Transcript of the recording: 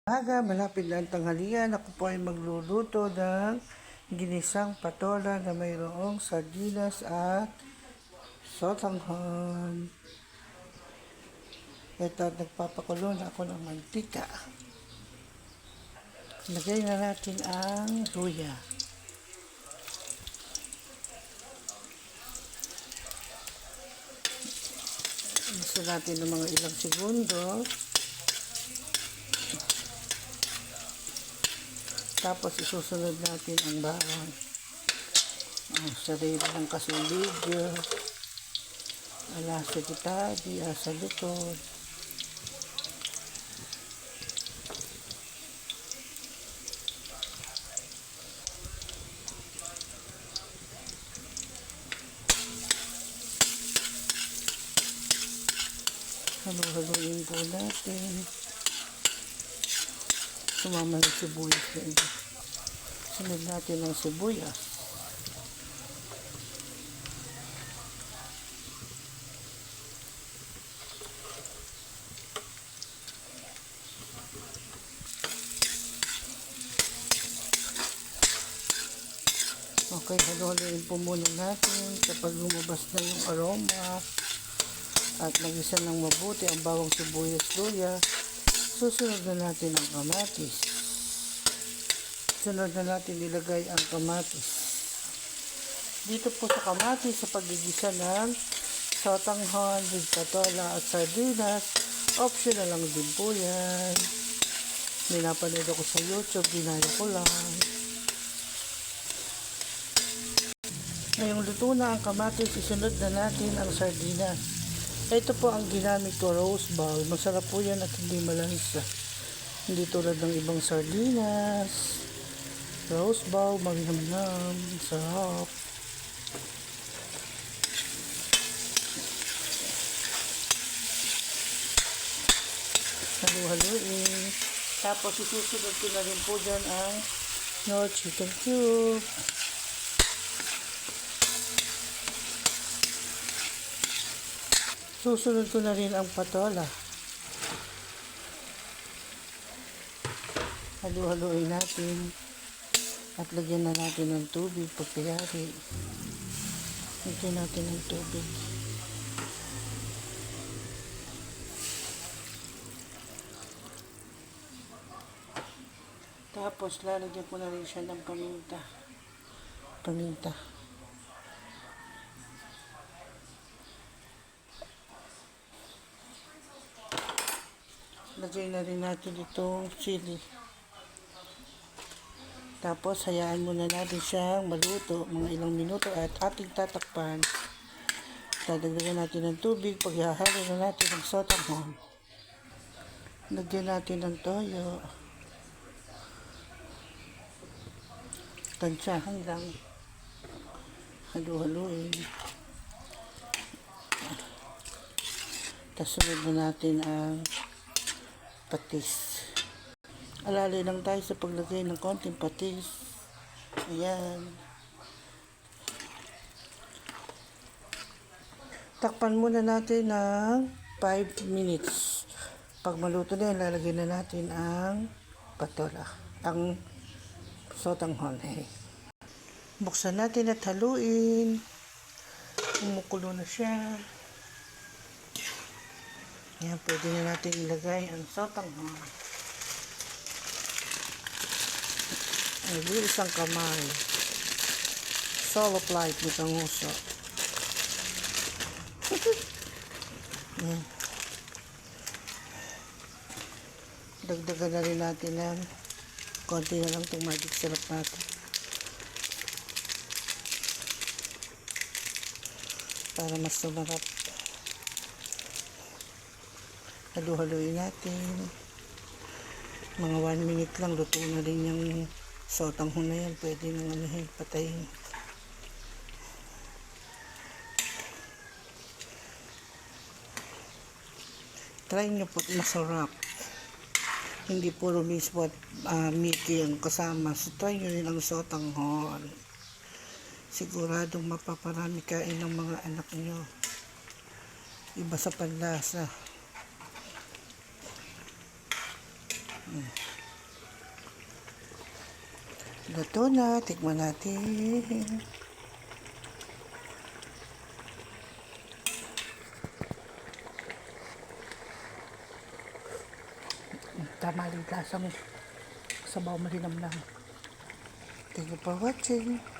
Aga, malapit na ang tanghalian. Ako po ay magluluto ng ginisang patola na mayroong sardinas at sotanghon. Ito at nagpapakulo na ako ng mantika. Lagay na natin ang luya. Gusto natin ng mga ilang segundo. Tapos isusunod natin ang bawang. Sarili ng kasing video. Ala sa gitna, di sa likod. Halu-haluin po natin. Sumama ng sibuyas na iba. Sunod natin ang sibuyas. Okay, halu-haluin po muna natin kapag lumabas na yung aroma at nagisa ng mabuti ang bawang sibuyas luya. Susunod na natin ang kamatis. Sunod na natin ilagay ang kamatis. Dito po sa kamatis, sa paggigisa ng sotanghon, with patola at sardinas, optional lang din po yan. Pinapanood ako sa YouTube, ginaya ko lang. Ngayong luto na ang kamatis, isunod na natin ang sardinas. Ito po ang ginamit ko, roast ball. Masarap po yan at hindi malansa. Hindi tulad ng ibang sardinas. Roast ball, magnamnam, sarap. Halu-haluin. Tapos isusunod ko na rin po dyan ang chicken cube. Susunod ko na rin ang patola. Halu-haluin natin. At lagyan na natin ng tubig pagkayari. Lagyan natin ng tubig. Tapos lalagyan ko na rin siya ng paminta. Lagay na rin natin itong chili. Tapos hayaan muna natin siyang maluto mga ilang minuto at ating tatakpan. Dadagdagan natin ng tubig. Paghahalo na natin ang sotanghon. Lagyan natin ng toyo. Tansyahan lang. Halu-haluin. Tapos sunod na natin ang patis. Alali lang tayo sa paglagay ng konting patis. Ayan. Takpan muna natin ng 5 minutes. Pag maluto na yan, lalagyan na natin ang patola. Ang sotanghon. Buksan natin at haluin. Kumukulo na siya. Ayan, pwede na natin ilagay ang sotanghon. Ang isang kamay. Solo flight ni Kanguso. Ayan. Dagdagan na rin natin ng konti na lang itong magic syrup natin. Para mas sumarap. Halu-haluin natin. Mga 1 minute lang, luto na rin yung sotanghon na yan. Pwede nang patayin. Try nyo po, masarap. Hindi puro mismo at meaty ang kasama. So try nyo rin ang sotanghon. Siguradong mapaparami kain ng mga anak nyo. Iba sa panlasa. Luto na, tikman natin. Tama rin lasang sabaw malinamnam. Thank you for watching.